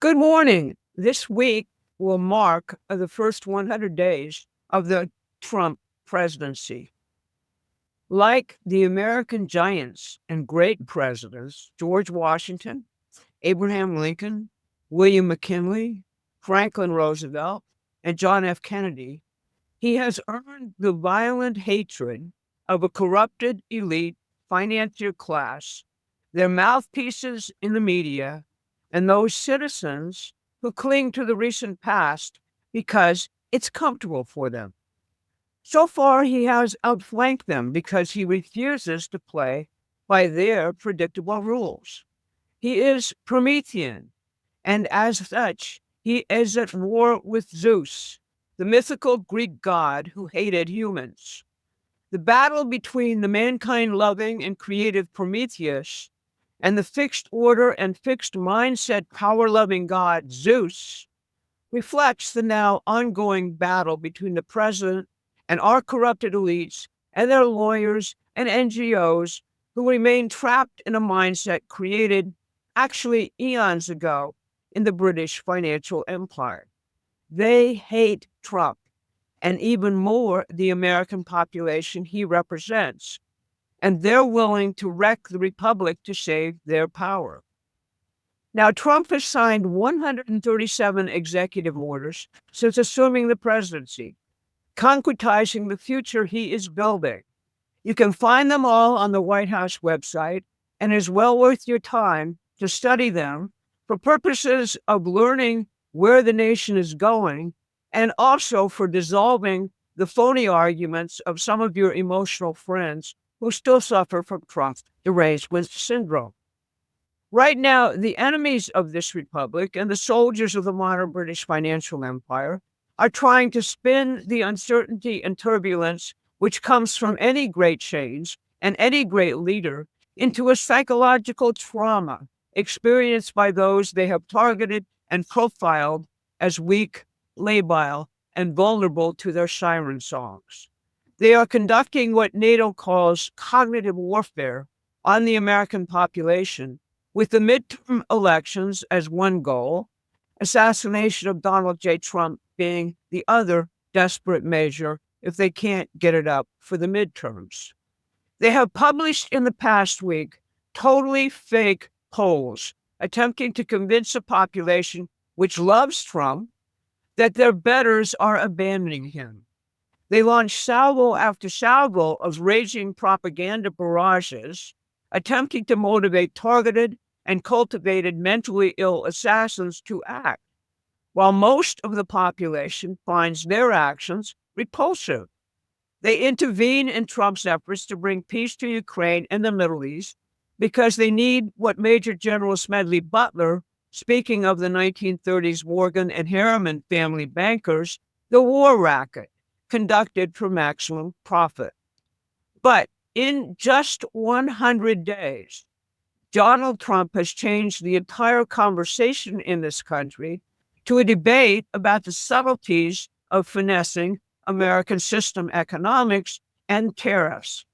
Good morning. This week will mark the first 100 days of the Trump presidency. Like the American giants and great presidents, George Washington, Abraham Lincoln, William McKinley, Franklin Roosevelt, and John F. Kennedy, he has earned the violent hatred of a corrupted elite financier class, their mouthpieces in the media, and those citizens who cling to the recent past because it's comfortable for them. So far, he has outflanked them because he refuses to play by their predictable rules. He is Promethean, and as such, he is at war with Zeus, the mythical Greek god who hated humans. The battle between the mankind loving and creative Prometheus and the fixed order and fixed mindset power loving god Zeus reflects the now ongoing battle between the president and our corrupted elites and their lawyers and NGOs who remain trapped in a mindset created actually eons ago in the British financial empire. They hate Trump and even more the American population he represents, and they're willing to wreck the republic to save their power. Now, Trump has signed 137 executive orders since assuming the presidency, concretizing the future he is building. You can find them all on the White House website, and it's well worth your time to study them for purposes of learning where the nation is going and also for dissolving the phony arguments of some of your emotional friends who still suffer from Trump's derangement syndrome. Right now, the enemies of this republic and the soldiers of the modern British financial empire are trying to spin the uncertainty and turbulence which comes from any great change and any great leader into a psychological trauma experienced by those they have targeted and profiled as weak, labile, and vulnerable to their siren songs. They are conducting what NATO calls cognitive warfare on the American population, with the midterm elections as one goal, assassination of Donald J. Trump being the other desperate measure if they can't get it up for the midterms. They have published in the past week totally fake polls attempting to convince a population which loves Trump that their betters are abandoning him. They launched salvo after salvo of raging propaganda barrages, attempting to motivate targeted and cultivated mentally ill assassins to act, while most of the population finds their actions repulsive. They intervene in Trump's efforts to bring peace to Ukraine and the Middle East because they need what Major General Smedley Butler, speaking of the 1930s Morgan and Harriman family bankers, the war racket conducted for maximum profit. But in just 100 days, Donald Trump has changed the entire conversation in this country to a debate about the subtleties of finessing American system economics and tariffs.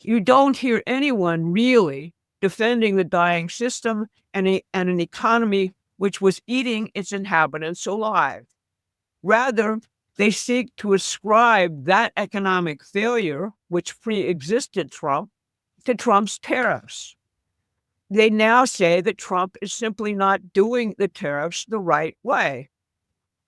You don't hear anyone really defending the dying system and an economy which was eating its inhabitants alive. Rather, they seek to ascribe that economic failure, which pre-existed Trump, to Trump's tariffs. They now say that Trump is simply not doing the tariffs the right way.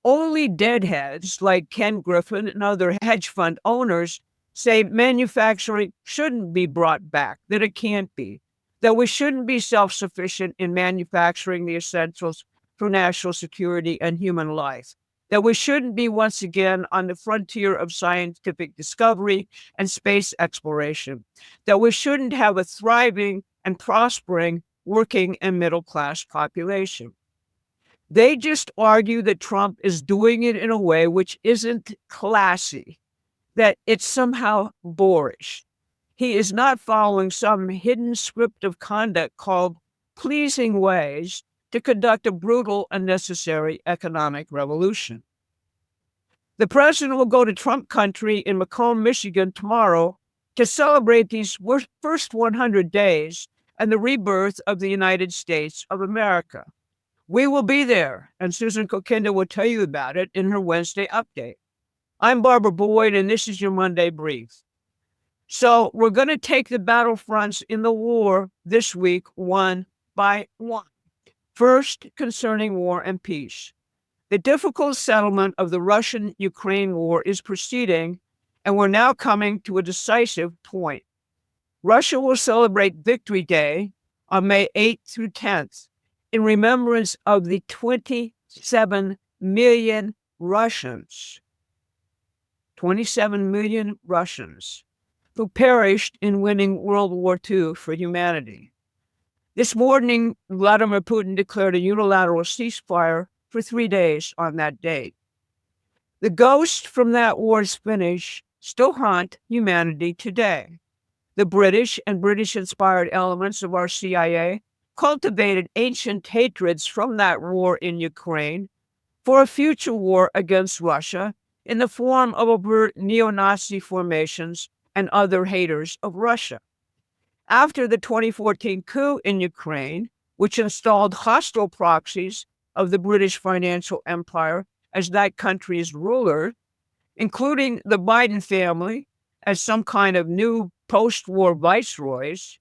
Only deadheads like Ken Griffin and other hedge fund owners say manufacturing shouldn't be brought back, that it can't be, that we shouldn't be self-sufficient in manufacturing the essentials for national security and human life, that we shouldn't be once again on the frontier of scientific discovery and space exploration, that we shouldn't have a thriving and prospering working and middle-class population. They just argue that Trump is doing it in a way which isn't classy, that it's somehow boorish. He is not following some hidden script of conduct called pleasing ways to conduct a brutal, unnecessary economic revolution. The president will go to Trump country in Macomb, Michigan tomorrow to celebrate these first 100 days and the rebirth of the United States of America. We will be there, and Susan Kokinda will tell you about it in her Wednesday update. I'm Barbara Boyd, and this is your Monday Brief. So we're going to take the battlefronts in the war this week one by one. First, concerning war and peace. The difficult settlement of the Russian-Ukraine war is proceeding, and we're now coming to a decisive point. Russia will celebrate Victory Day on May 8th through 10th in remembrance of the 27 million Russians, 27 million Russians who perished in winning World War II for humanity. This morning, Vladimir Putin declared a unilateral ceasefire for 3 days on that date. The ghosts from that war's finish still haunt humanity today. The British and British-inspired elements of our CIA cultivated ancient hatreds from that war in Ukraine for a future war against Russia in the form of overt neo-Nazi formations and other haters of Russia. After the 2014 coup in Ukraine, which installed hostile proxies of the British financial empire as that country's ruler, including the Biden family as some kind of new post-war viceroys,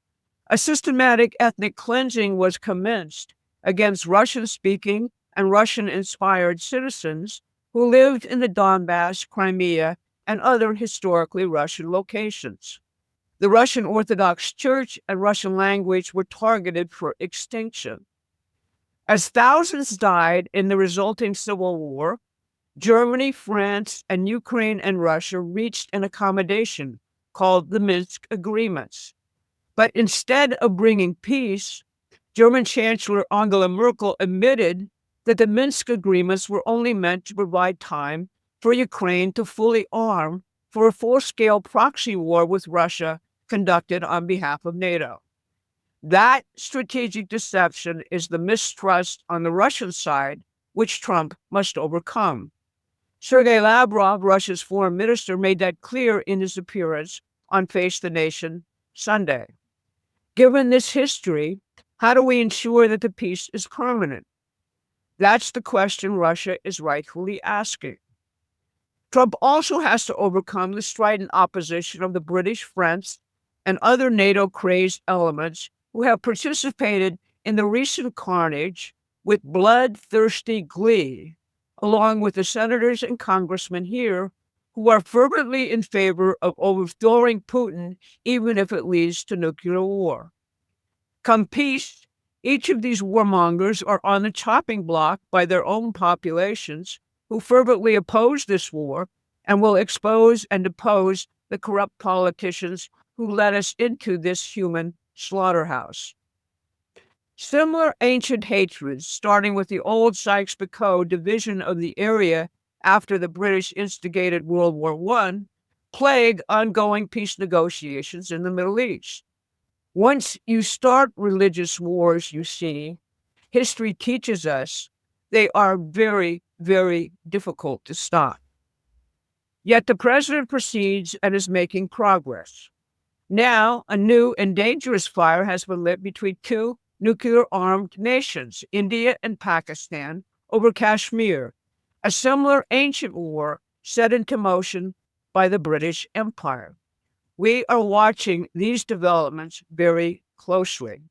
a systematic ethnic cleansing was commenced against Russian-speaking and Russian-inspired citizens who lived in the Donbass, Crimea, and other historically Russian locations. The Russian Orthodox Church and Russian language were targeted for extinction. As thousands died in the resulting civil war, Germany, France, and Ukraine and Russia reached an accommodation called the Minsk Agreements. But instead of bringing peace, German Chancellor Angela Merkel admitted that the Minsk Agreements were only meant to provide time for Ukraine to fully arm for a full-scale proxy war with Russia conducted on behalf of NATO. That strategic deception is the mistrust on the Russian side, which Trump must overcome. Sergei Lavrov, Russia's foreign minister, made that clear in his appearance on Face the Nation Sunday. Given this history, how do we ensure that the peace is permanent? That's the question Russia is rightfully asking. Trump also has to overcome the strident opposition of the British, French, and other NATO-crazed elements who have participated in the recent carnage with bloodthirsty glee, along with the senators and congressmen here who are fervently in favor of overthrowing Putin, even if it leads to nuclear war. Come peace, each of these warmongers are on the chopping block by their own populations who fervently oppose this war and will expose and depose the corrupt politicians who led us into this human slaughterhouse. Similar ancient hatreds, starting with the old Sykes-Picot division of the area after the British instigated World War I, plague ongoing peace negotiations in the Middle East. Once you start religious wars, you see, history teaches us they are very, very difficult to stop. Yet the president proceeds and is making progress. Now, a new and dangerous fire has been lit between two nuclear-armed nations, India and Pakistan, over Kashmir, a similar ancient war set into motion by the British Empire. We are watching these developments very closely.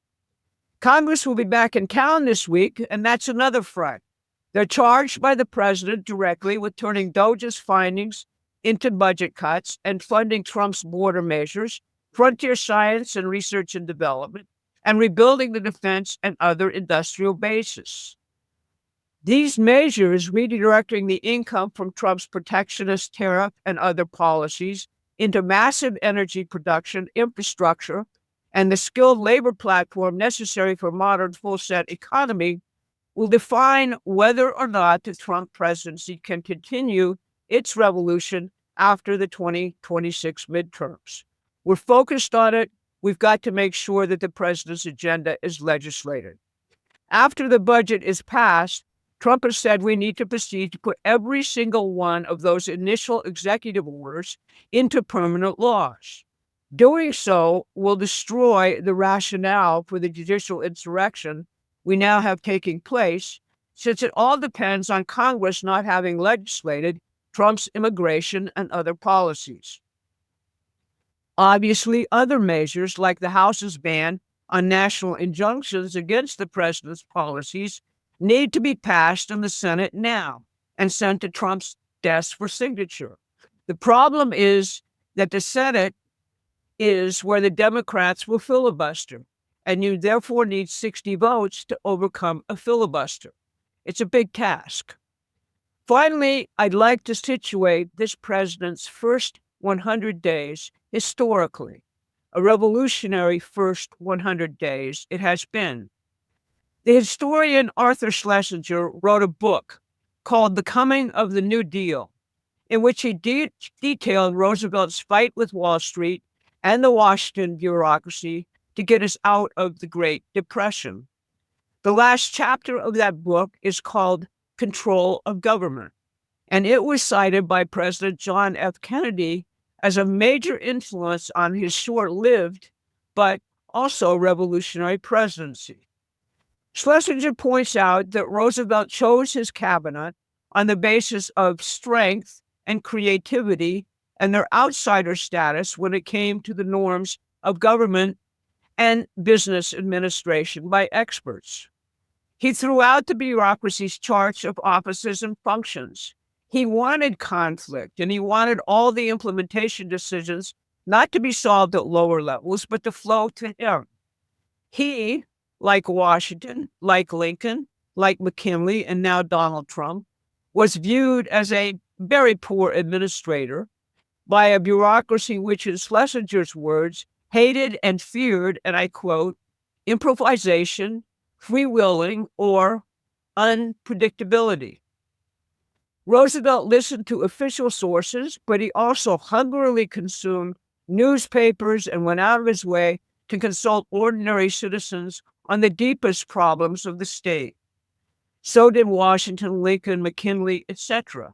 Congress will be back in town this week, and that's another front. They're charged by the president directly with turning DOJ's findings into budget cuts and funding Trump's border measures, frontier science and research and development, and rebuilding the defense and other industrial bases. These measures, redirecting the income from Trump's protectionist tariff and other policies into massive energy production, infrastructure, and the skilled labor platform necessary for a modern full-set economy, will define whether or not the Trump presidency can continue its revolution after the 2026 midterms. We're focused on it. We've got to make sure that the president's agenda is legislated. After the budget is passed, Trump has said we need to proceed to put every single one of those initial executive orders into permanent laws. Doing so will destroy the rationale for the judicial insurrection we now have taking place since it all depends on Congress not having legislated Trump's immigration and other policies. Obviously, other measures like the House's ban on national injunctions against the president's policies need to be passed in the Senate now and sent to Trump's desk for signature. The problem is that the Senate is where the Democrats will filibuster, and you therefore need 60 votes to overcome a filibuster. It's a big task. Finally, I'd like to situate this president's first 100 days historically. A revolutionary first 100 days it has been. The historian Arthur Schlesinger wrote a book called The Coming of the New Deal, in which he detailed Roosevelt's fight with Wall Street and the Washington bureaucracy to get us out of the Great Depression. The last chapter of that book is called Control of Government, and it was cited by President John F. Kennedy as a major influence on his short-lived but also revolutionary presidency. Schlesinger points out that Roosevelt chose his cabinet on the basis of strength and creativity and their outsider status when it came to the norms of government and business administration by experts. He threw out the bureaucracy's charts of offices and functions. He wanted conflict, and he wanted all the implementation decisions not to be solved at lower levels, but to flow to him. He, like Washington, like Lincoln, like McKinley, and now Donald Trump, was viewed as a very poor administrator by a bureaucracy which, in Schlesinger's words, hated and feared, and I quote, improvisation, freewheeling, or unpredictability. Roosevelt listened to official sources, but he also hungrily consumed newspapers and went out of his way to consult ordinary citizens on the deepest problems of the state. So did Washington, Lincoln, McKinley, etc.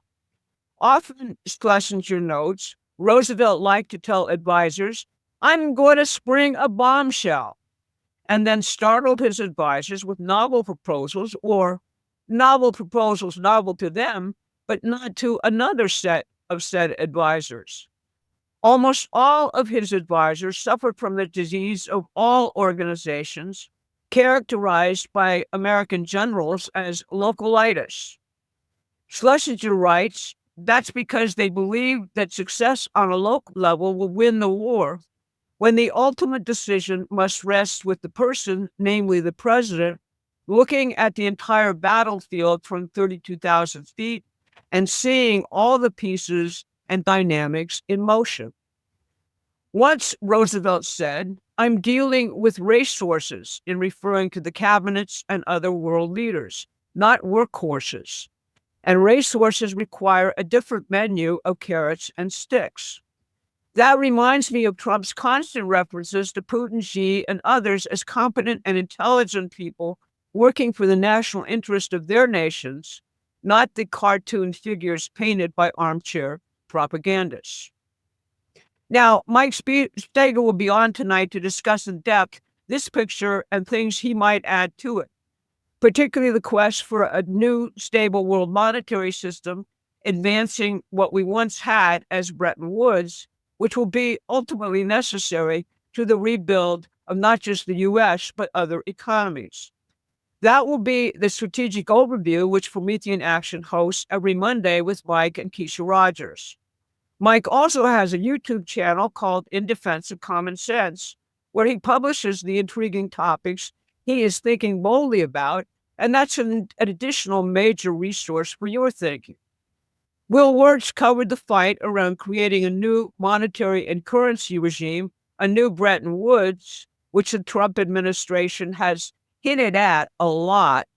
Often, Schlesinger notes, Roosevelt liked to tell advisors, "I'm going to spring a bombshell," and then startled his advisors with novel proposals or novel proposals novel to them, but not to another set of said advisors. Almost all of his advisors suffered from the disease of all organizations, characterized by American generals as localitis. Schlesinger writes, that's because they believed that success on a local level will win the war, when the ultimate decision must rest with the person, namely the president, looking at the entire battlefield from 32,000 feet and seeing all the pieces and dynamics in motion. Once Roosevelt said, "I'm dealing with racehorses," in referring to the cabinets and other world leaders, not workhorses. And racehorses require a different menu of carrots and sticks. That reminds me of Trump's constant references to Putin, Xi, and others as competent and intelligent people working for the national interest of their nations, not the cartoon figures painted by armchair propagandists. Now, Mike Steger will be on tonight to discuss in depth this picture and things he might add to it, particularly the quest for a new stable world monetary system, advancing what we once had as Bretton Woods, which will be ultimately necessary to the rebuild of not just the U.S., but other economies. That will be the strategic overview, which Promethean Action hosts every Monday with Mike and Keisha Rogers. Mike also has a YouTube channel called In Defense of Common Sense, where he publishes the intriguing topics he is thinking boldly about, and that's an additional major resource for your thinking. Will Wirtz covered the fight around creating a new monetary and currency regime, a new Bretton Woods, which the Trump administration has hinted at a lot,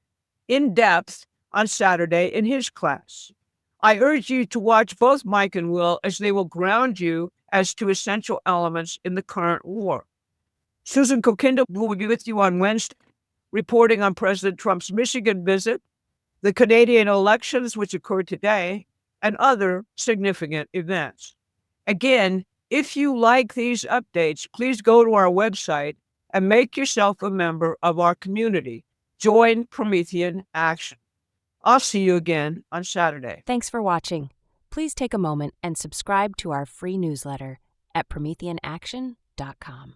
in depth on Saturday in his class. I urge you to watch both Mike and Will as they will ground you as to essential elements in the current war. Susan Kokinda will be with you on Wednesday, reporting on President Trump's Michigan visit, the Canadian elections, which occurred today, and other significant events. Again, if you like these updates, please go to our website and make yourself a member of our community. Join Promethean Action. I'll see you again on Saturday. Thanks for watching. Please take a moment and subscribe to our free newsletter at prometheanaction.com.